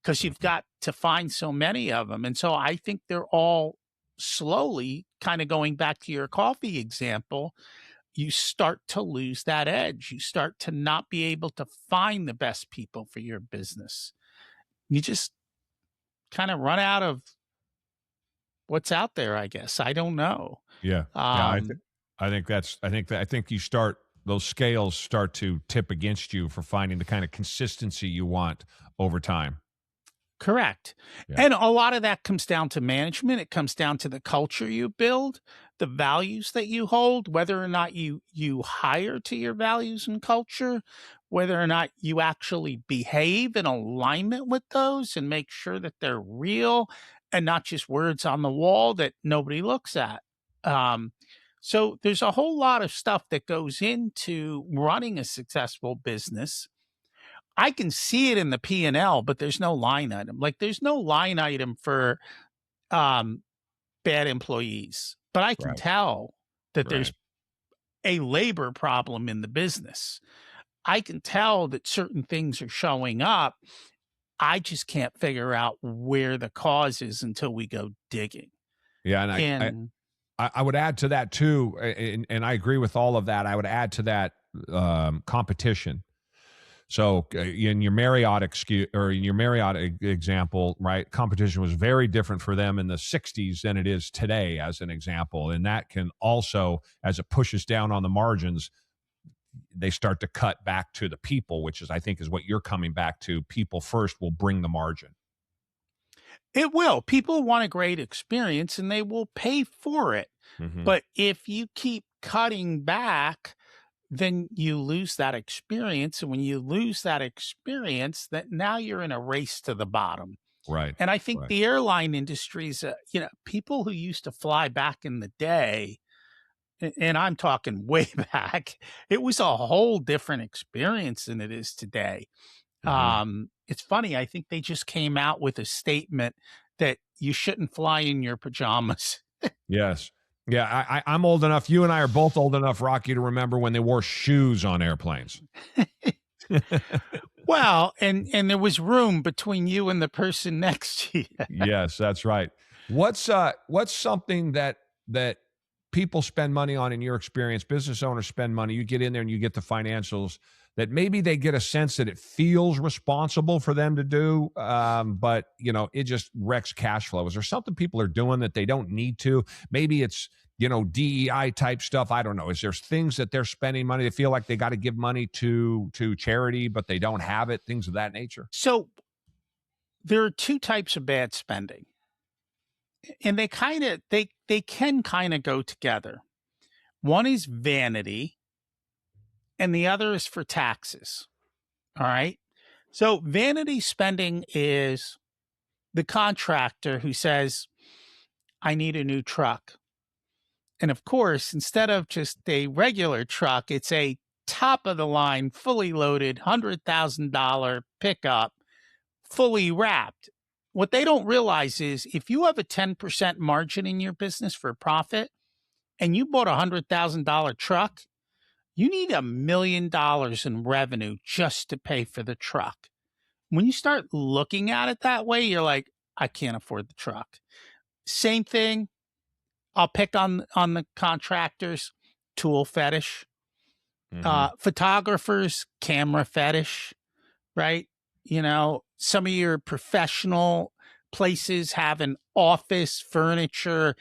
Speaker 1: because you've
Speaker 2: Mm-hmm.
Speaker 1: got to find so many of them. And so I think they're all slowly kind of going back to your coffee example. You start to lose that edge. You start to not be able to find the best people for your business. You just kind of run out of what's out there, I guess. I don't know.
Speaker 2: Yeah. Yeah.
Speaker 1: Um,
Speaker 2: I think you start those scales start to tip against you for finding the kind of consistency you want over time.
Speaker 1: Correct.
Speaker 2: Yeah.
Speaker 1: And a lot of that comes down to management. It comes down to the culture you build, the values that you hold, whether or not you hire to your values and culture, whether or not you actually behave in alignment with those and make sure that they're real and not just words on the wall that nobody looks at. Um, so there's a whole lot of stuff that goes into running a successful business. I can see it in the P&L, but there's no line item. Like there's no line item for um, bad employees, but I can
Speaker 2: Right.
Speaker 1: tell that there's
Speaker 2: Right.
Speaker 1: a labor problem in the business. I can tell that certain things are showing up. I just can't figure out where the cause is until we go digging.
Speaker 2: Yeah, and
Speaker 1: And
Speaker 2: I would add to that too, and I agree with all of that. I would add to that competition. So in your Marriott or in your Marriott example, right? Competition was very different for them in the '60s than it is today, as an example, and that can also, as it pushes down on the margins, they start to cut back to the people, which is, I think, is what you're coming back to. People first will bring the margin.
Speaker 1: it will. People want a great experience and they will pay for it.
Speaker 2: Mm-hmm.
Speaker 1: But if you keep cutting back, then you lose that experience. And when you lose that experience, that now you're in a race to the bottom.
Speaker 2: Right.
Speaker 1: And I think
Speaker 2: Right.
Speaker 1: the airline industry is, people who used to fly back in the day, and I'm talking way back, it was a whole different experience than it is today.
Speaker 2: Mm-hmm.
Speaker 1: It's funny. I think they just came out with a statement that you shouldn't fly in your pajamas.
Speaker 2: Yes. Yeah, I'm old enough. You and I are both old enough, Rocky, to remember when they wore shoes on airplanes.
Speaker 1: Well, and there was room between you and the person next to you.
Speaker 2: Yes, that's right. What's something that people spend money on in your experience? Business owners spend money. You get in there and you get the financials that maybe they get a sense that it feels responsible for them to do, but it just wrecks cash flow. Is there something people are doing that they don't need to? Maybe it's DEI type stuff. I don't know. Is there things that they're spending money? They feel like they got to give money to charity, but they don't have it. Things of that nature.
Speaker 1: So there are two types of bad spending, and they can kind of go together. One is vanity, and the other is for taxes. All right. So vanity spending is the contractor who says, I need a new truck. And of course, instead of just a regular truck, it's a top of the line, fully loaded, $100,000 pickup, fully wrapped. What they don't realize is if you have a 10% margin in your business for profit and you bought a $100,000 truck, you need $1 million in revenue just to pay for the truck. When you start looking at it that way, you're like, I can't afford the truck. Same thing. I'll pick on the contractors, tool fetish,
Speaker 2: Mm-hmm.
Speaker 1: photographers, camera fetish, right? Some of your professional places have an office furniture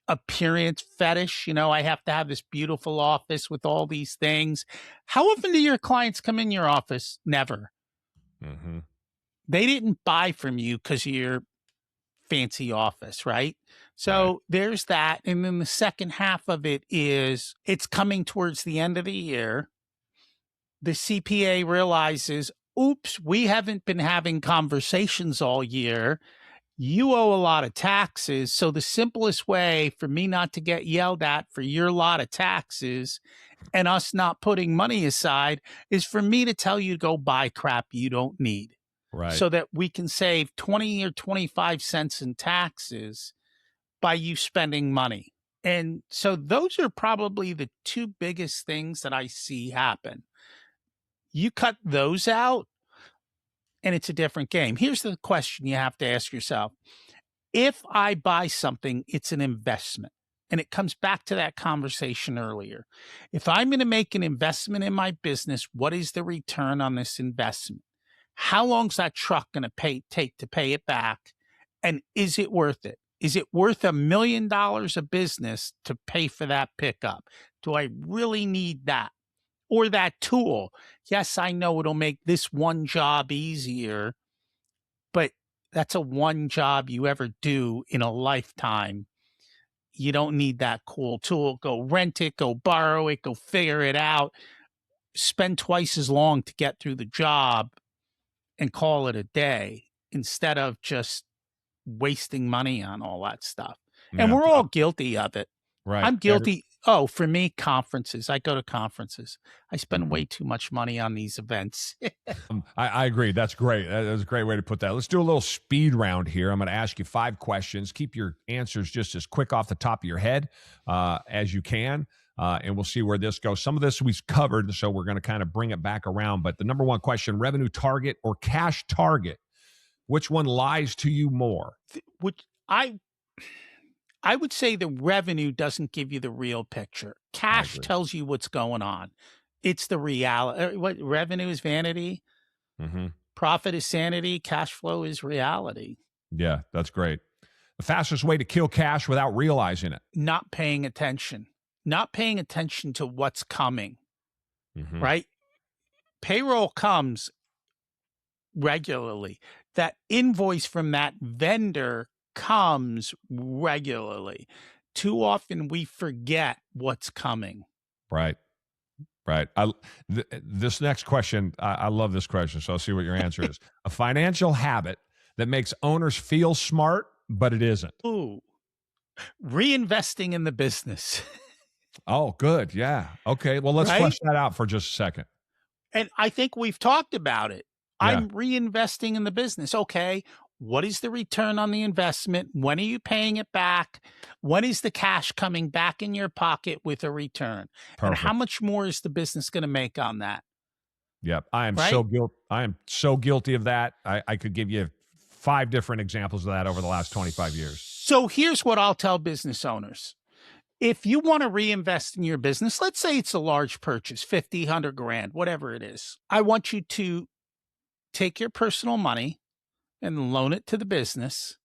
Speaker 1: appearance fetish. I have to have this beautiful office with all these things. How often do your clients come in your office? Never.
Speaker 2: Mm-hmm.
Speaker 1: They didn't buy from you because of your fancy office, right? So
Speaker 2: Right.
Speaker 1: there's that. And then the second half of it is it's coming towards the end of the year. The CPA realizes, oops, we haven't been having conversations all year. You owe a lot of taxes. So the simplest way for me not to get yelled at for your lot of taxes and us not putting money aside is for me to tell you to go buy crap you don't need.
Speaker 2: Right.
Speaker 1: So that we can save 20 or 25 cents in taxes by you spending money. And so those are probably the two biggest things that I see happen. You cut those out and it's a different game. Here's the question you have to ask yourself. If I buy something, it's an investment. And it comes back to that conversation earlier. If I'm going to make an investment in my business, what is the return on this investment? How long's that truck going to take to pay it back? And is it worth it? Is it worth $1 million a business to pay for that pickup? Do I really need that? Or that tool? Yes, I know it'll make this one job easier, but that's a one job you ever do in a lifetime. You don't need that cool tool. Go rent it, go borrow it, go figure it out. Spend twice as long to get through the job and call it a day instead of just wasting money on all that stuff. And
Speaker 2: Yeah.
Speaker 1: we're all guilty of it.
Speaker 2: Right.
Speaker 1: I'm guilty. Oh, for me, conferences. I go to conferences. I spend
Speaker 2: Mhm.
Speaker 1: way too much money on these events.
Speaker 2: I agree. That's great. That's a great way to put that. Let's do a little speed round here. I'm going to ask you 5 questions. Keep your answers just as quick off the top of your head as you can. And we'll see where this goes. Some of this we've covered, so we're going to kind of bring it back around. But the number one question, revenue target or cash target, which one lies to you more?
Speaker 1: Which I would say the revenue doesn't give you the real picture. Cash
Speaker 2: agree.
Speaker 1: tells you what's going on. It's the reality. What revenue is vanity,
Speaker 2: Mm-hmm.
Speaker 1: profit is sanity, cash flow is reality.
Speaker 2: Yeah, that's great. The fastest way to kill cash without realizing it.
Speaker 1: Not paying attention. Not paying attention to what's coming,
Speaker 2: Mm-hmm.
Speaker 1: right? Payroll comes regularly. That invoice from that vendor comes regularly. Too often we forget what's coming.
Speaker 2: Right. Right. This next question, I love this question, so I'll see what your answer is. A financial habit that makes owners feel smart, but it isn't.
Speaker 1: Ooh, reinvesting in the business.
Speaker 2: Oh, good. Yeah. Okay. Well, let's
Speaker 1: Right?
Speaker 2: flesh that out for just a second.
Speaker 1: And I think we've talked about it.
Speaker 2: Yeah.
Speaker 1: I'm reinvesting in the business. Okay. What is the return on the investment? When are you paying it back? When is the cash coming back in your pocket with a return?
Speaker 2: Perfect.
Speaker 1: And how much more is the business going to make on that?
Speaker 2: Yep. I am
Speaker 1: Right?
Speaker 2: so guilty of that. I could give you 5 different examples of that over the last 25 years.
Speaker 1: So here's what I'll tell business owners. If you want to reinvest in your business, let's say it's a large purchase, 50, 100 grand, whatever it is. I want you to take your personal money and loan it to the business.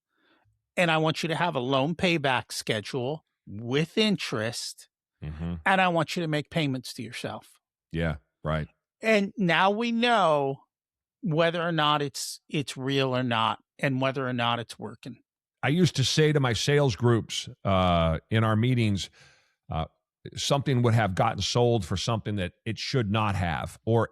Speaker 1: And I want you to have a loan payback schedule with interest.
Speaker 2: Mm-hmm.
Speaker 1: And I want you to make payments to yourself.
Speaker 2: Yeah. Right.
Speaker 1: And now we know whether or not it's real or not, and whether or not it's working.
Speaker 2: I used to say to my sales groups in our meetings, something would have gotten sold for something that it should not have, or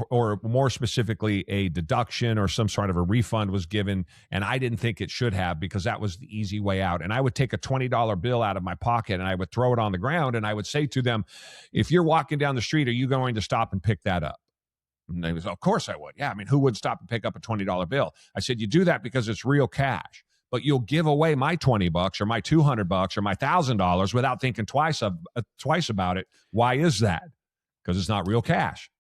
Speaker 2: or more specifically, a deduction or some sort of a refund was given, and I didn't think it should have, because that was the easy way out. And I would take a $20 bill out of my pocket and I would throw it on the ground, and I would say to them, if you're walking down the street, are you going to stop and pick that up? And they was, of course I would. Yeah, I mean, who would stop and pick up a $20 bill? I said, you do that because it's real cash. But you'll give away my $20 or my $200 or my $1,000 without thinking twice about it. Why is that? Because it's not real cash.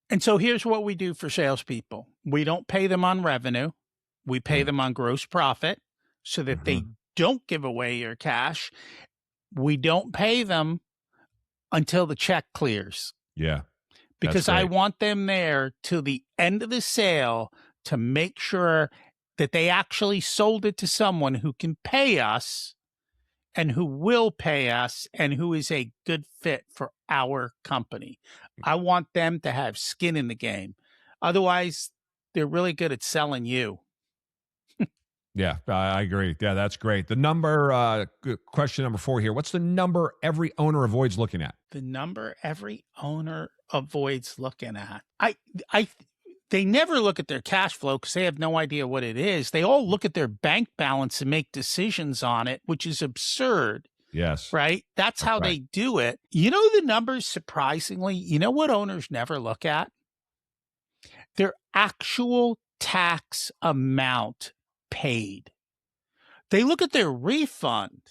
Speaker 1: And so here's what we do for salespeople. We don't pay them on revenue. We pay them on gross profit so that they don't give away your cash. We don't pay them until the check clears.
Speaker 2: Yeah.
Speaker 1: Because I want them there till the end of the sale to make sure that they actually sold it to someone who can pay us and who will pay us and who is a good fit for our company. I want them to have skin in the game. Otherwise, they're really good at selling you.
Speaker 2: Yeah, I agree. Yeah, that's great. The number, question number 4 here. What's the number every owner avoids looking at?
Speaker 1: The number every owner avoids looking at. They never look at their cash flow because they have no idea what it is. They all look at their bank balance and make decisions on it, which is absurd.
Speaker 2: Yes.
Speaker 1: Right? That's how they do it. You know the numbers, surprisingly, you know what owners never look at? Their actual tax amount paid. They look at their refund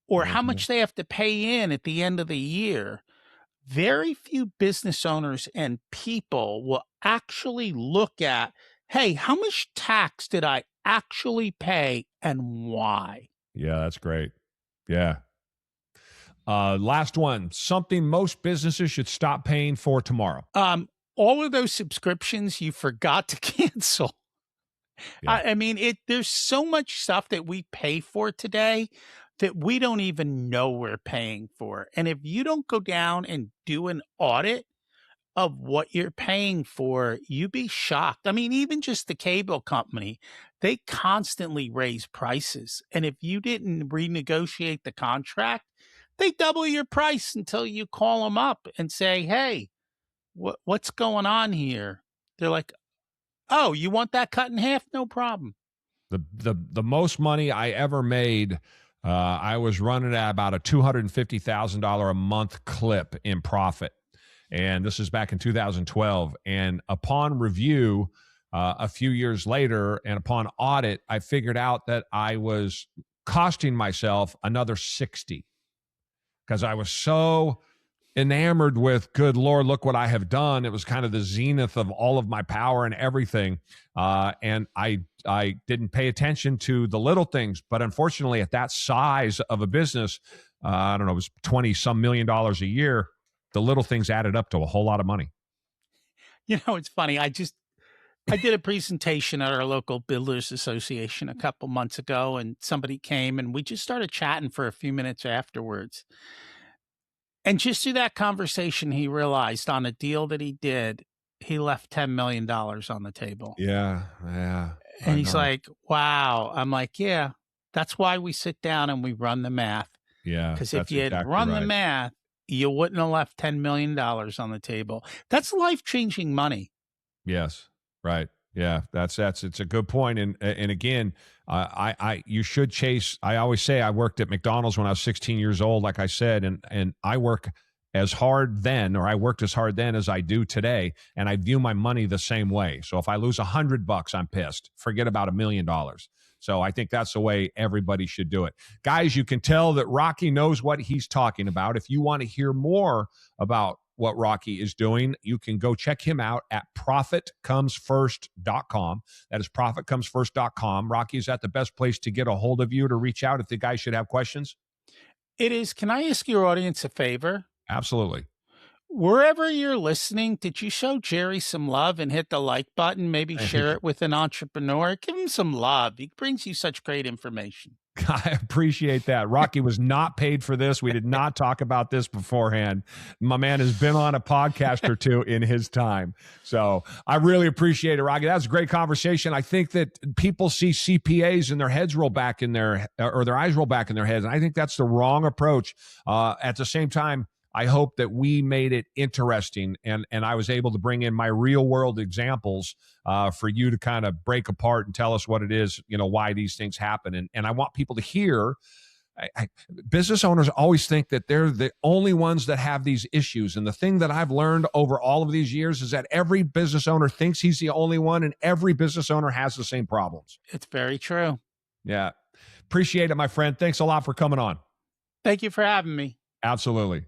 Speaker 1: or how much they have to pay in at the end of the year. Very few business owners and people will actually look at, hey, how much tax did I actually pay and why?
Speaker 2: Yeah, that's great. Yeah. Last one. Something most businesses should stop paying for tomorrow.
Speaker 1: All of those subscriptions you forgot to cancel.
Speaker 2: Yeah.
Speaker 1: I mean, there's so much stuff that we pay for today that we don't even know we're paying for. And if you don't go down and do an audit of what you're paying for, you'd be shocked. I mean, even just the cable company, they constantly raise prices. And if you didn't renegotiate the contract, they double your price until you call them up and say, "Hey, what's going on here?" They're like, "Oh, you want that cut in half? No problem."
Speaker 2: The most money I ever made, I was running at about a $250,000 a month clip in profit. And this is back in 2012. And upon review, a few years later, and upon audit, I figured out that I was costing myself another 60 because I was so enamored with, good Lord, look what I have done. It was kind of the zenith of all of my power and everything. And I didn't pay attention to the little things. But unfortunately, at that size of a business, I don't know, it was 20 some $1 million a year. The little things added up to a whole lot of money.
Speaker 1: It's funny. I did a presentation at our local builders association a couple months ago, and somebody came and we just started chatting for a few minutes afterwards. And just through that conversation, he realized on a deal that he did, he left $10 million on the table.
Speaker 2: Yeah, yeah.
Speaker 1: And he's like, wow. I'm like, yeah, that's why we sit down and we run the math.
Speaker 2: Yeah,
Speaker 1: Because if
Speaker 2: that's
Speaker 1: you had
Speaker 2: exactly
Speaker 1: run the
Speaker 2: right.
Speaker 1: math, you wouldn't have left $10 million on the table. That's life-changing money.
Speaker 2: Yes, right. Yeah, that's it's a good point. And again, you should chase. I always say I worked at McDonald's when I was 16 years old, like I said, and I work as hard then, or I worked as hard then as I do today, and I view my money the same way. So if I lose $100, I'm pissed. Forget about $1 million. So I think that's the way everybody should do it. Guys, you can tell that Rocky knows what he's talking about. If you want to hear more about what Rocky is doing, you can go check him out at profitcomesfirst.com. That is profitcomesfirst.com. Rocky, is that the best place to get a hold of you, to reach out if the guys should have questions?
Speaker 1: It is. Can I ask your audience a favor?
Speaker 2: Absolutely.
Speaker 1: Wherever you're listening, did you show Jerry some love and hit the like button? Maybe share it with an entrepreneur. Give him some love. He brings you such great information.
Speaker 2: I appreciate that. Rocky was not paid for this. We did not talk about this beforehand. My man has been on a podcast or two in his time. So I really appreciate it, Rocky. That was a great conversation. I think that people see CPAs and their heads roll back in their eyes roll back in their heads. And I think that's the wrong approach. At the same time, I hope that we made it interesting, and I was able to bring in my real world examples for you to kind of break apart and tell us what it is, why these things happen. And I want people to hear, business owners always think that they're the only ones that have these issues. And the thing that I've learned over all of these years is that every business owner thinks he's the only one, and every business owner has the same problems.
Speaker 1: It's very true.
Speaker 2: Yeah. Appreciate it, my friend. Thanks a lot for coming on.
Speaker 1: Thank you for having me.
Speaker 2: Absolutely.